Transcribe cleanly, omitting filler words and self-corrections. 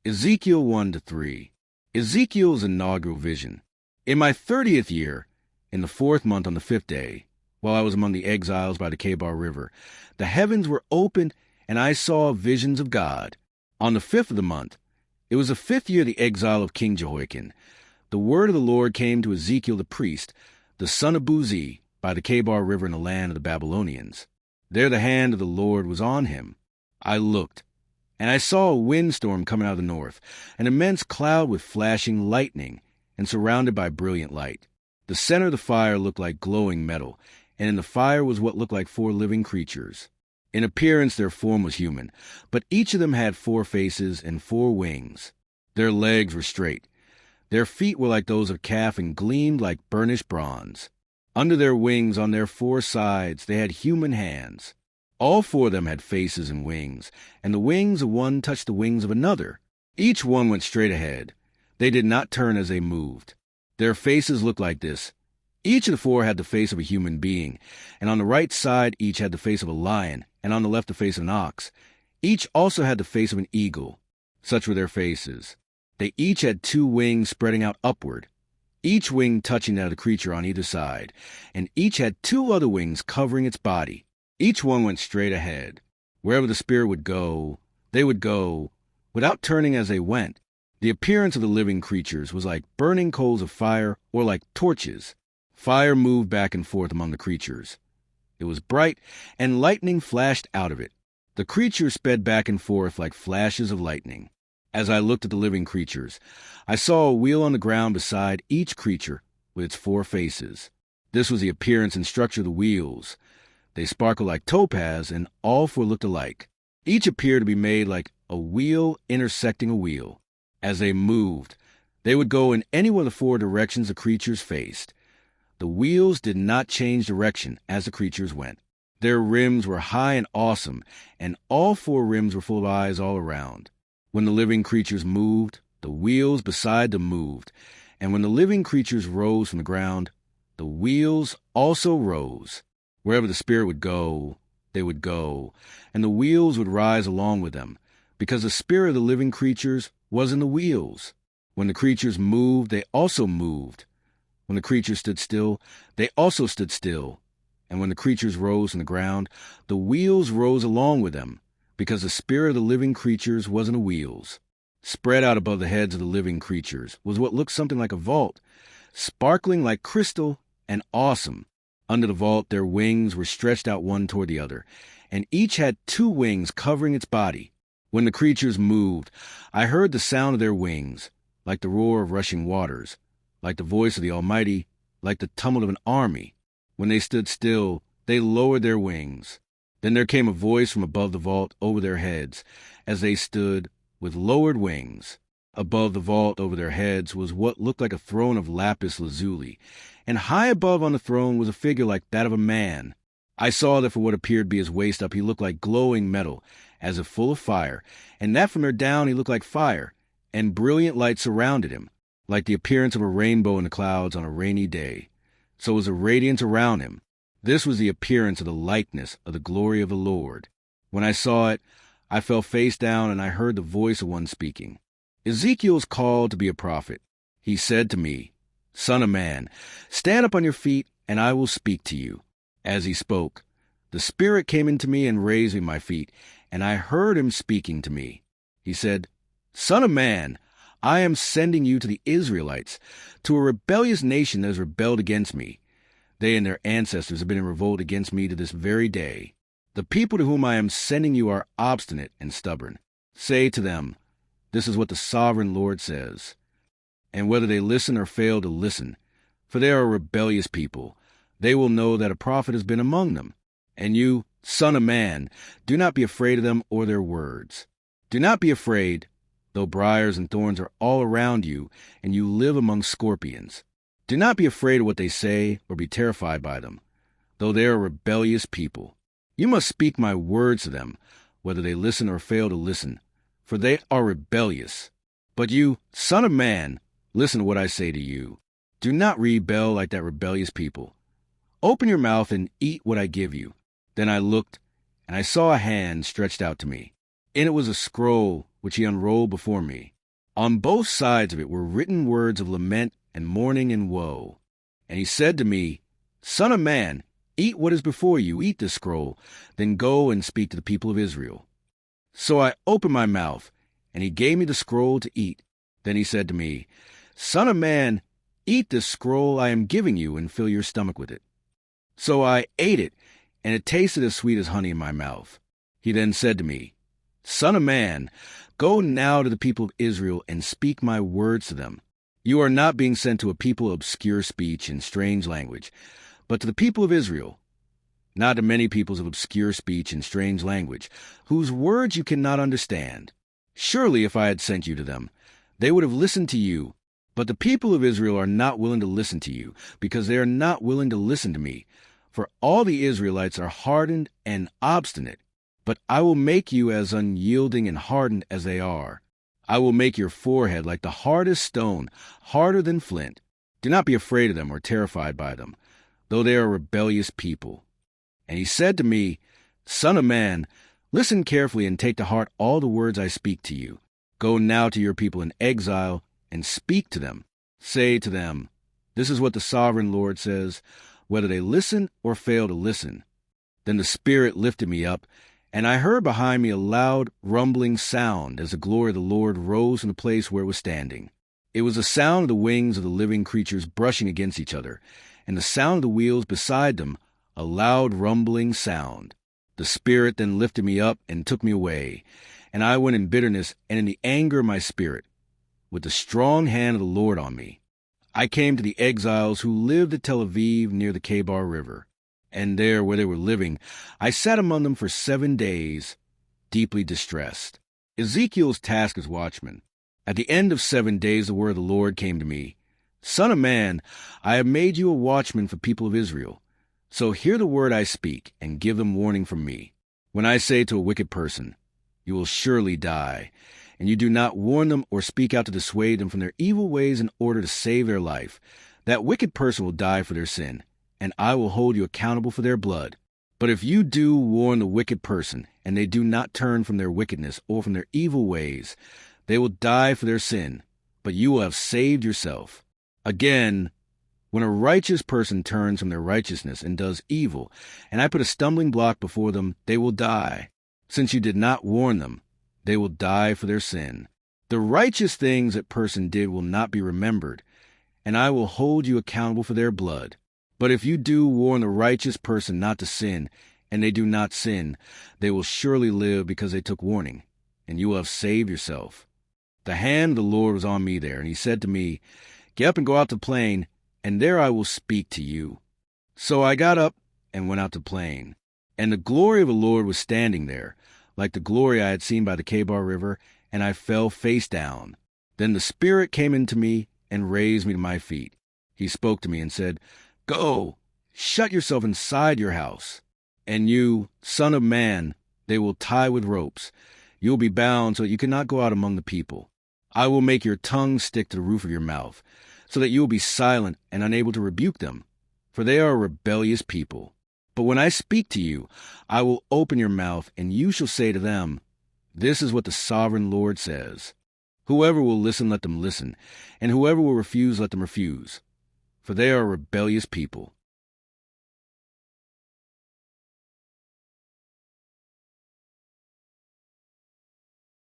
Ezekiel 1-3. Ezekiel's inaugural vision. In my 30th year, in the 4th month on the 5th day, while I was among the exiles by the Kebar River, the heavens were opened, and I saw visions of God. On the 5th of the month, it was the 5th year of the exile of King Jehoiakim, the word of the Lord came to Ezekiel the priest, the son of Buzi, by the Kebar River in the land of the Babylonians. There the hand of the Lord was on him. I looked, and I saw a windstorm coming out of the north, an immense cloud with flashing lightning, and surrounded by brilliant light. The center of the fire looked like glowing metal, and in the fire was what looked like 4 living creatures. In appearance their form was human, but each of them had 4 faces and 4 wings. Their legs were straight. Their feet were like those of a calf and gleamed like burnished bronze. Under their wings, on their 4 sides, they had human hands. All 4 of them had faces and wings, and the wings of one touched the wings of another. Each one went straight ahead. They did not turn as they moved. Their faces looked like this. Each of the 4 had the face of a human being, and on the right side each had the face of a lion, and on the left the face of an ox. Each also had the face of an eagle. Such were their faces. They each had 2 wings spreading out upward, each wing touching that of the creature on either side, and each had 2 other wings covering its body. Each one went straight ahead. Wherever the spirit would go, they would go, without turning as they went. The appearance of the living creatures was like burning coals of fire or like torches. Fire moved back and forth among the creatures. It was bright, and lightning flashed out of it. The creatures sped back and forth like flashes of lightning. As I looked at the living creatures, I saw a wheel on the ground beside each creature with its 4 faces. This was the appearance and structure of the wheels. They sparkled like topaz, and all 4 looked alike. Each appeared to be made like a wheel intersecting a wheel. As they moved, they would go in any one of the 4 directions the creatures faced. The wheels did not change direction as the creatures went. Their rims were high and awesome, and all 4 rims were full of eyes all around. When the living creatures moved, the wheels beside them moved, and when the living creatures rose from the ground, the wheels also rose. Wherever the spirit would go, they would go, and the wheels would rise along with them, because the spirit of the living creatures was in the wheels. When the creatures moved, they also moved. When the creatures stood still, they also stood still. And when the creatures rose from the ground, the wheels rose along with them, because the spirit of the living creatures was in the wheels. Spread out above the heads of the living creatures was what looked something like a vault, sparkling like crystal and awesome. Under the vault their wings were stretched out one toward the other, and each had 2 wings covering its body. When the creatures moved, I heard the sound of their wings, like the roar of rushing waters, like the voice of the Almighty, like the tumult of an army. When they stood still, they lowered their wings. Then there came a voice from above the vault over their heads, as they stood with lowered wings. Above the vault over their heads was what looked like a throne of lapis lazuli, and high above on the throne was a figure like that of a man. I saw that for what appeared to be his waist up he looked like glowing metal, as if full of fire, and that from there down he looked like fire, and brilliant light surrounded him, like the appearance of a rainbow in the clouds on a rainy day. So was a radiance around him. This was the appearance of the likeness of the glory of the Lord. When I saw it, I fell face down, and I heard the voice of one speaking. Ezekiel's called to be a prophet. He said to me, "Son of man, stand up on your feet, and I will speak to you." As he spoke, the Spirit came into me and raised me my feet, and I heard him speaking to me. He said, "Son of man, I am sending you to the Israelites, to a rebellious nation that has rebelled against me. They and their ancestors have been in revolt against me to this very day. The people to whom I am sending you are obstinate and stubborn. Say to them, 'This is what the sovereign Lord says.' And whether they listen or fail to listen, for they are a rebellious people, they will know that a prophet has been among them. And you, son of man, do not be afraid of them or their words. Do not be afraid, though briars and thorns are all around you, and you live among scorpions. Do not be afraid of what they say or be terrified by them, though they are a rebellious people. You must speak my words to them, whether they listen or fail to listen, for they are rebellious. But you, son of man, listen to what I say to you. Do not rebel like that rebellious people. Open your mouth and eat what I give you." Then I looked, and I saw a hand stretched out to me. In it was a scroll which he unrolled before me. On both sides of it were written words of lament and mourning and woe. And he said to me, Son of man, eat what is before you, eat this scroll, then go and speak to the people of Israel. So I opened my mouth, and he gave me the scroll to eat. Then he said to me, Son of man, eat this scroll I am giving you, and fill your stomach with it. So I ate it, and it tasted as sweet as honey in my mouth. He then said to me, Son of man, go now to the people of Israel and speak my words to them. You are not being sent to a people of obscure speech and strange language, but to the people of Israel, not to many peoples of obscure speech and strange language, whose words you cannot understand. Surely if I had sent you to them, they would have listened to you. But the people of Israel are not willing to listen to you, because they are not willing to listen to me. For all the Israelites are hardened and obstinate. But I will make you as unyielding and hardened as they are. I will make your forehead like the hardest stone, harder than flint. Do not be afraid of them or terrified by them, though they are a rebellious people. And he said to me, Son of man, listen carefully and take to heart all the words I speak to you. Go now to your people in exile and speak to them. Say to them, This is what the sovereign Lord says, whether they listen or fail to listen. Then the Spirit lifted me up, and I heard behind me a loud, rumbling sound as the glory of the Lord rose from the place where it was standing. It was the sound of the wings of the living creatures brushing against each other, and the sound of the wheels beside them, a loud, rumbling sound. The Spirit then lifted me up and took me away, and I went in bitterness and in the anger of my spirit, with the strong hand of the Lord on me. I came to the exiles who lived at Tel Aviv near the Kebar River. And there, where they were living, I sat among them for 7 days, deeply distressed. Ezekiel's task as watchman. At the end of 7 days, the word of the Lord came to me. Son of man, I have made you a watchman for people of Israel. So hear the word I speak, and give them warning from me. When I say to a wicked person, You will surely die, and you do not warn them or speak out to dissuade them from their evil ways in order to save their life, that wicked person will die for their sin, and I will hold you accountable for their blood. But if you do warn the wicked person, and they do not turn from their wickedness or from their evil ways, they will die for their sin, but you will have saved yourself. Again, when a righteous person turns from their righteousness and does evil, and I put a stumbling block before them, they will die. Since you did not warn them, they will die for their sin. The righteous things that person did will not be remembered, and I will hold you accountable for their blood. But if you do warn the righteous person not to sin, and they do not sin, they will surely live because they took warning, and you will have saved yourself. The hand of the Lord was on me there, and he said to me, Get up and go out to the plain, and there I will speak to you. So I got up and went out to the plain, and the glory of the Lord was standing there, like the glory I had seen by the Kebar River, and I fell face down. Then the Spirit came into me and raised me to my feet. He spoke to me and said, Go, shut yourself inside your house. And you, son of man, they will tie with ropes. You will be bound so that you cannot go out among the people. I will make your tongue stick to the roof of your mouth, so that you will be silent and unable to rebuke them, for they are a rebellious people. But when I speak to you, I will open your mouth, and you shall say to them, This is what the sovereign Lord says. Whoever will listen, let them listen, and whoever will refuse, let them refuse. For they are a rebellious people.